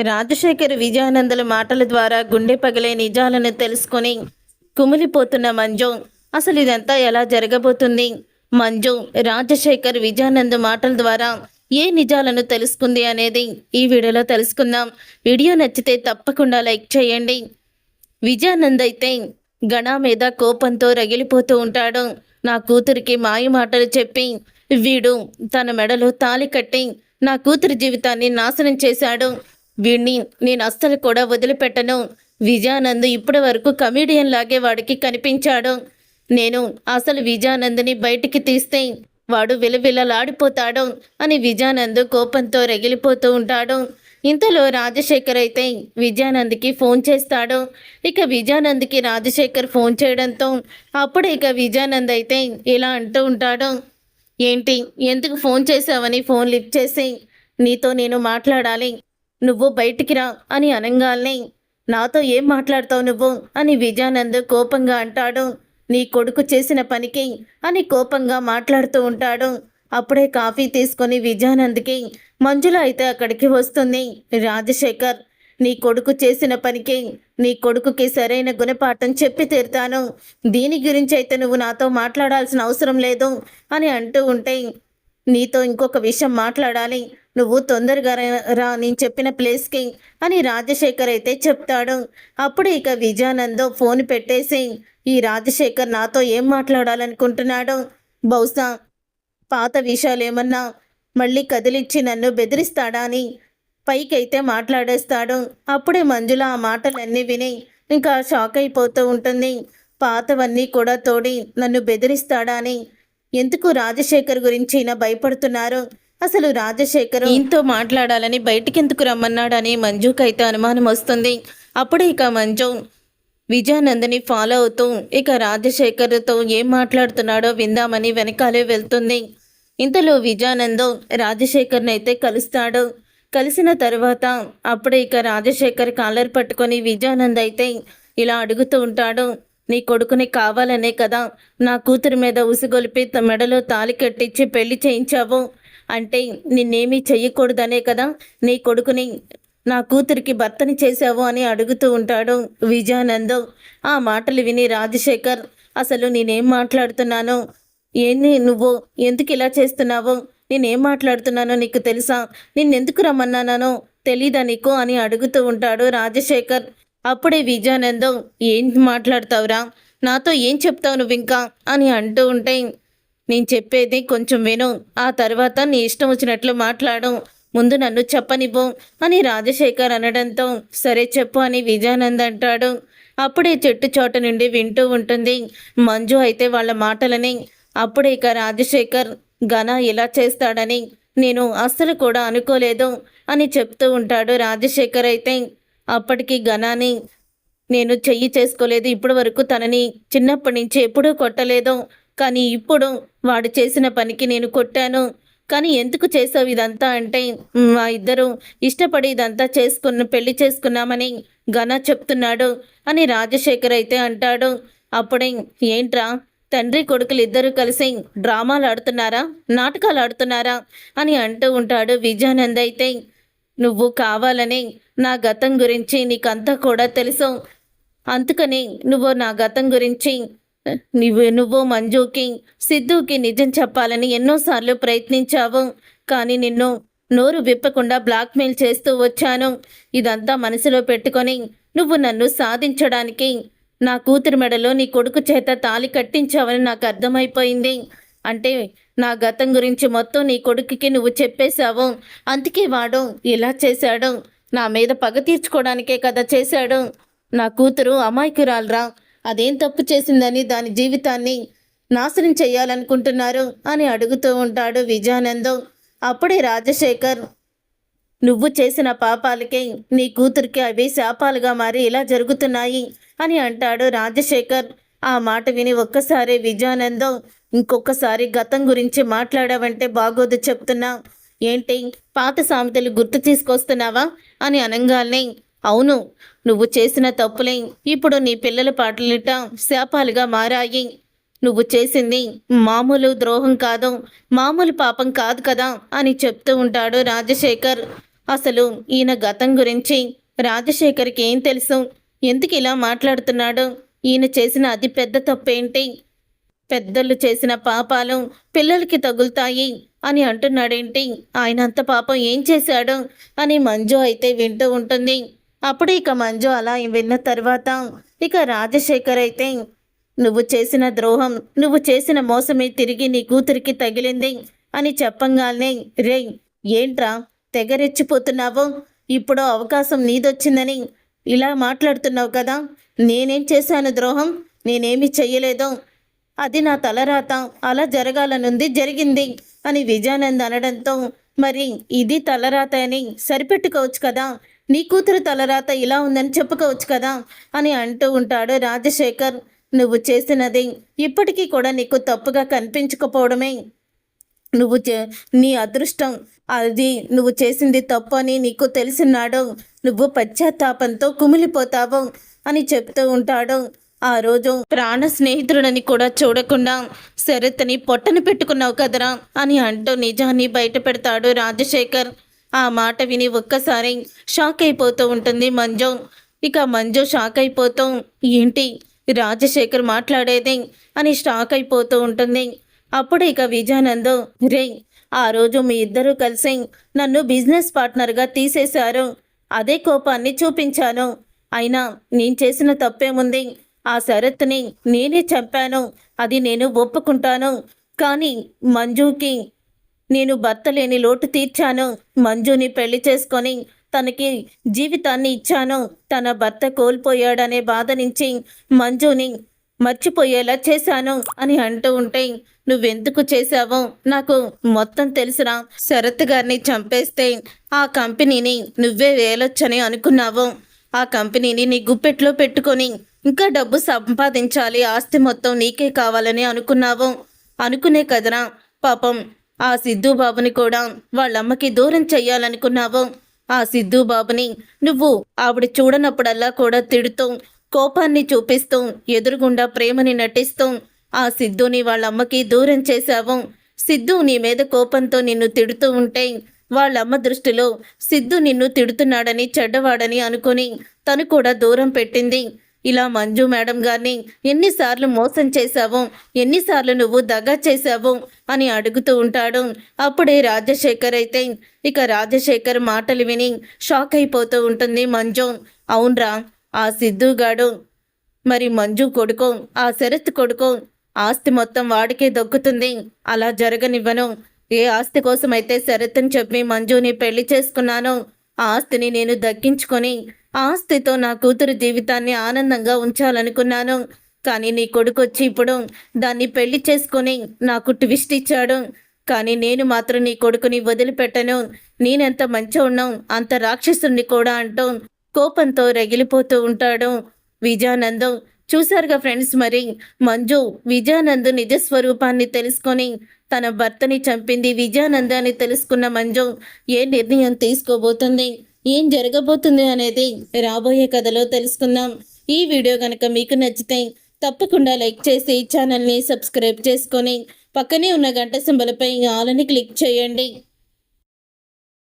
రాజశేఖర్ విజయానందుల మాటల ద్వారా గుండె పగిలే నిజాలను తెలుసుకొని కుమిలిపోతున్న మంజు అసలు ఇదంతా ఎలా జరగబోతుంది? మంజు రాజశేఖర్ విజయానంద్ మాటల ద్వారా ఏ నిజాలను తెలుసుకుంది అనేది ఈ వీడియోలో తెలుసుకుందాం. వీడియో నచ్చితే తప్పకుండా లైక్ చేయండి. విజయానంద్ అయితే గణ మీద కోపంతో రగిలిపోతూ ఉంటాడు. నా కూతురికి మాయ మాటలు చెప్పి వీడు తన మెడలో తాళి కట్టి నా కూతురి జీవితాన్ని నాశనం చేశాడు. వీడిని నేను అస్సలు కూడా వదిలిపెట్టను. విజయానంద్ ఇప్పటి వరకు కమీడియన్ లాగే వాడికి కనిపించాడు. నేను అసలు విజయానంద్ని బయటికి తీస్తే వాడు విలవిలలాడిపోతాడు అని విజయానంద్ కోపంతో రగిలిపోతూ ఉంటాడు. ఇంతలో రాజశేఖర్ అయితే విజయానంద్కి ఫోన్ చేస్తాడు. ఇక విజయానంద్కి రాజశేఖర్ ఫోన్ చేయడంతో అప్పుడు ఇక విజయానంద్ అయితే ఇలా అంటూ ఉంటాడు. ఏంటి, ఎందుకు ఫోన్ చేసావని ఫోన్ లిఫ్ట్ చేసి నీతో నేను మాట్లాడాలి, నువ్వు బయటికి రా అని అనగానే నాతో ఏం మాట్లాడతావు నువ్వు అని విజయానంద్ కోపంగా అంటాడు. నీ కొడుకు చేసిన పనికి అని కోపంగా మాట్లాడుతూ ఉంటాడు. అప్పుడే కాఫీ తీసుకొని విజయానంద్కి మంజుల అయితే అక్కడికి వస్తుంది. రాజశేఖర్, నీ కొడుకు చేసిన పనికి నీ కొడుకుకి సరైన గుణపాఠం చెప్పి తీరుతాను. దీని గురించి అయితే నువ్వు నాతో మాట్లాడాల్సిన అవసరం లేదు అని అంటూ ఉంటే నీతో ఇంకొక విషయం మాట్లాడాలి, నువ్వు తొందరగా రా నేను చెప్పిన ప్లేస్కి అని రాజశేఖర్ అయితే చెప్తాడు. అప్పుడు ఇక విజయానంద్ ఫోన్ పెట్టేసి ఈ రాజశేఖర్ నాతో ఏం మాట్లాడాలనుకుంటున్నాడు, బహుశా పాత విషయాలు ఏమన్నా మళ్ళీ కదిలిచ్చి నన్ను బెదిరిస్తాడా అని పైకైతే మాట్లాడేస్తాడు. అప్పుడే మంజుల ఆ మాటలన్నీ విని ఇంకా షాక్ అయిపోతూ ఉంటుంది. పాతవన్నీ కూడా తోడి నన్ను బెదిరిస్తాడా అని ఎందుకు రాజశేఖర్ గురించి ఈయన భయపడుతున్నారు, అసలు రాజశేఖర్ ఈయనతో మాట్లాడాలని బయటికెందుకు రమ్మన్నాడని మంజుకైతే అనుమానం వస్తుంది. అప్పుడు ఇక మంజు విజయానందని ఫాలో అవుతూ ఇక రాజశేఖర్తో ఏం మాట్లాడుతున్నాడో విందామని వెనకాలే వెళ్తుంది. ఇంతలో విజయానంద్ రాజశేఖర్ని అయితే కలుస్తాడు. కలిసిన తర్వాత అప్పుడే ఇక రాజశేఖర్ కాలర్ పట్టుకొని విజయానంద్ అయితే ఇలా అడుగుతూ ఉంటాడు. నీ కొడుకుని కావాలనే కదా నా కూతురి మీద ఉసిగొలిపి మెడలో తాలి కట్టించి పెళ్లి చేయించావు, అంటే నిన్నేమీ చెయ్యకూడదనే కదా నీ కొడుకుని నా కూతురికి భర్తని చేశావు అని అడుగుతూ ఉంటాడు విజయానంద్. ఆ మాటలు విని రాజశేఖర్, అసలు నేనేం మాట్లాడుతున్నానో, ఏంది నువ్వు ఎందుకు ఇలా చేస్తున్నావు, నేనేం మాట్లాడుతున్నానో నీకు తెలుసా, నిన్నెందుకు రమ్మన్నానో తెలీదా నీకు అని అడుగుతూ ఉంటాడు రాజశేఖర్. అప్పుడే విజయానంద్, ఏం మాట్లాడతావురా, నాతో ఏం చెప్తావు నువ్వు ఇంకా అని అంటూ ఉంటే నేను చెప్పేది కొంచెం విను, ఆ తర్వాత నీ ఇష్టం వచ్చినట్లు మాట్లాడు, ముందు నన్ను చెప్పనివ్వు అని రాజశేఖర్ అనడంతో సరే చెప్పు అని విజయానంద్ అంటాడు. అప్పుడే చెట్టు చోట నుండి వింటూ ఉంటుంది మంజు అయితే వాళ్ళ మాటలని. అప్పుడే ఇక రాజశేఖర్, ఘన ఇలా చేస్తాడని నేను అస్సలు కూడా అనుకోలేదు అని చెప్తూ ఉంటాడు. రాజశేఖర్ అయితే అప్పటికి ఘనాని నేను చెయ్యి చేసుకోలేదు, ఇప్పటి వరకు తనని చిన్నప్పటి నుంచి ఎప్పుడూ కొట్టలేదు, కానీ ఇప్పుడు వాడు చేసిన పనికి నేను కొట్టాను, కానీ ఎందుకు చేసావు ఇదంతా అంటే మా ఇద్దరు ఇష్టపడి ఇదంతా పెళ్లి చేసుకున్నామని ఘన చెప్తున్నాడు అని రాజశేఖర్ అయితే అంటాడు. అప్పుడే ఏంట్రా, తండ్రి కొడుకులు ఇద్దరు కలిసి డ్రామాలు ఆడుతున్నారా, నాటకాలు ఆడుతున్నారా అని అంటూ ఉంటాడు విజయానంద్ అయితే. నువ్వు కావాలని నా గతం గురించి నీకంతా కూడా తెలుసు, అందుకని నువ్వు నా గతం గురించి నువ్వు మంజుకి సిద్ధుకి నిజం చెప్పాలని ఎన్నోసార్లు ప్రయత్నించావు, కానీ నిన్ను నోరు విప్పకుండా బ్లాక్మెయిల్ చేస్తూ వచ్చాను. ఇదంతా మనసులో పెట్టుకొని నువ్వు నన్ను సాధించడానికి నా కూతురు మెడలో నీ కొడుకు చేత తాళి కట్టించావని నాకు అర్థమైపోయింది. అంటే నా గతం గురించి మొత్తం నీ కొడుకుకి నువ్వు చెప్పేశావు, అందుకే వాడు ఇలా చేశాడు, నా మీద పగ తీర్చుకోవడానికే కదా చేశాడు. నా కూతురు అమాయకురాలరా, అదేం తప్పు చేసిందని దాని జీవితాన్ని నాశనం చేయాలనుకుంటున్నారు అని అడుగుతూ ఉంటాడు విజయానంద్. అప్పుడే రాజశేఖర్, నువ్వు చేసిన పాపాలకే నీ కూతురికి అవి శాపాలుగా మారి ఇలా జరుగుతున్నాయి అని అంటాడు రాజశేఖర్. ఆ మాట విని ఒక్కసారి విజయానంద్, ఇంకొకసారి గతం గురించి మాట్లాడావంటే బాగోదు చెప్తున్నా, ఏంటి పాత సామెతలు గుర్తు తీసుకొస్తున్నావా అని అనగానే అవును, నువ్వు చేసిన తప్పులే ఇప్పుడు నీ పిల్లల పాటలిట శాపాలుగా మారాయి, నువ్వు చేసింది మామూలు ద్రోహం కాదు, మామూలు పాపం కాదు కదా అని చెప్తూ ఉంటాడు రాజశేఖర్. అసలు ఈయన గతం గురించి రాజశేఖర్కి ఏం తెలుసు? ఎందుకు ఇలా మాట్లాడుతున్నాడు? ఈయన చేసిన అతి పెద్ద తప్పేంటి? పెద్దలు చేసిన పాపాలు పిల్లలకి తగులుతాయి అని అంటున్నాడేంటి? ఆయన అంత పాపం ఏం చేశాడు అని మంజు అయితే వింటూ ఉంటుంది. అప్పుడు ఇక మంజు అలా విన్న తర్వాత ఇక రాజశేఖర్ అయితే, నువ్వు చేసిన ద్రోహం, నువ్వు చేసిన మోసమే తిరిగి నీ కూతురికి తగిలింది అని చెప్పంగానే, రే ఏంట్రా తెగరెచ్చిపోతున్నావు? ఇప్పుడు అవకాశం నీదొచ్చిందని ఇలా మాట్లాడుతున్నావు కదా? నేనేం చేశాను ద్రోహం? నేనేమి చెయ్యలేదు. అది నా తలరాత, అలా జరగాలనుంది, జరిగింది అని విజయానంద్ అనడంతో, మరి ఇది తలరాత అని సరిపెట్టుకోవచ్చు కదా, నీ కూతురు తలరాత ఇలా ఉందని చెప్పుకోవచ్చు కదా అని అంటూ ఉంటాడు రాజశేఖర్. నువ్వు చేసినది ఇప్పటికీ కూడా నీకు తప్పుగా కనిపించకపోవడమే నువ్వు నీ అదృష్టం. అది నువ్వు చేసింది తప్పు అని నీకు తెలిసినాడు. నువ్వు పశ్చాత్తాపంతో కుమిలిపోతావు అని చెప్తూ ఉంటాడు. ఆ రోజు ప్రాణ స్నేహితుడని కూడా చూడకుండా శరత్ని పొట్టను పెట్టుకున్నావు కదరా అని అంటూ నిజాన్ని బయట పెడతాడు రాజశేఖర్. ఆ మాట విని ఒక్కసారి షాక్ అయిపోతూ ఉంటుంది మంజు. ఇక మంజు షాక్ అయిపోతూ, ఏంటి రాజశేఖర్ మాట్లాడేది అని షాక్ అయిపోతూ ఉంటుంది. అప్పుడు ఇక విజయానంద్, రే ఆ రోజు మీ ఇద్దరూ కలిసి నన్ను బిజినెస్ పార్ట్నర్గా తీసేశారు. అదే కోపాన్ని చూపించాను. అయినా నేను చేసిన తప్పేముంది? ఆ శరత్ని నేనే చంపాను, అది నేను ఒప్పుకుంటాను. కానీ మంజుకి నేను భర్త లేని లోటు తీర్చాను. మంజుని పెళ్లి చేసుకొని తనకి జీవితాన్ని ఇచ్చాను. తన భర్త కోల్పోయాడనే బాధ నుంచి మంజుని మర్చిపోయేలా చేశాను అని అంటూ ఉంటే, నువ్వెందుకు చేశావో నాకు మొత్తం తెలుసురా. శరత్ గారిని చంపేస్తే ఆ కంపెనీని నువ్వే వేయలొచ్చని అనుకున్నావు. ఆ కంపెనీని నీ గుప్పెట్లో పెట్టుకొని ఇంకా డబ్బు సంపాదించాలి, ఆస్తి మొత్తం నీకే కావాలని అనుకున్నావు. అనుకునే కదరా పాపం ఆ సిద్ధు బాబుని కూడా వాళ్ళమ్మకి దూరం చెయ్యాలనుకున్నావు. ఆ సిద్ధు బాబుని నువ్వు ఆవిడ చూడనప్పుడల్లా కూడా తిడుతూ, కోపాన్ని చూపిస్తూ, ఎదురుగుండా ప్రేమని నటిస్తూ ఆ సిద్ధుని వాళ్ళమ్మకి దూరం చేశావు. సిద్ధు నీ మీద కోపంతో నిన్ను తిడుతూ ఉంటే వాళ్ళమ్మ దృష్టిలో సిద్ధు నిన్ను తిడుతున్నాడని, చెడ్డవాడని అనుకుని తను కూడా దూరం పెట్టింది. ఇలా మంజు మేడం గారిని ఎన్నిసార్లు మోసం చేశావు, ఎన్నిసార్లు నువ్వు దగా చేశావు అని అడుగుతూ ఉంటాడు. అప్పుడే రాజశేఖర్ అయితే, ఇక రాజశేఖర్ మాటలు విని షాక్ అయిపోతూ ఉంటుంది మంజు. అవునరా, ఆ సిద్ధుగాడు మరి మంజు కొడుకో, ఆ శరత్ కొడుకో, ఆస్తి మొత్తం వాడికే దొక్కుతుంది. అలా జరగనివ్వను. ఏ ఆస్తి కోసమైతే శరత్ని చెప్పి మంజుని పెళ్లి చేసుకున్నానో ఆ ఆస్తిని నేను దక్కించుకొని ఆస్తితో నా కూతురు జీవితాన్ని ఆనందంగా ఉంచాలనుకున్నాను. కానీ నీ కొడుకు వచ్చి ఇప్పుడు దాన్ని పెళ్లి చేసుకొని నాకు ట్విస్ట్ ఇచ్చాడు. కానీ నేను మాత్రం నీ కొడుకుని వదిలిపెట్టను. నేనెంత మంచి ఉన్నాం అంత రాక్షసుని కూడా అంటూ కోపంతో రగిలిపోతూ ఉంటాడు విజయానంద్. చూశారుగా ఫ్రెండ్స్, మరి మంజు విజయానంద్ నిజస్వరూపాన్ని తెలుసుకొని తన భర్తని చంపింది విజయానంద్ అని తెలుసుకున్న మంజు ఏ నిర్ణయం తీసుకోబోతుంది, ఏం జరగబోతుంది అనేది రాబోయే కథలో తెలుసుకుందాం. ఈ వీడియో కనుక మీకు నచ్చితే తప్పకుండా లైక్ చేసి ఛానల్ని సబ్స్క్రైబ్ చేసుకొని పక్కనే ఉన్న గంట సింబల్పై ఆల్ అని క్లిక్ చేయండి.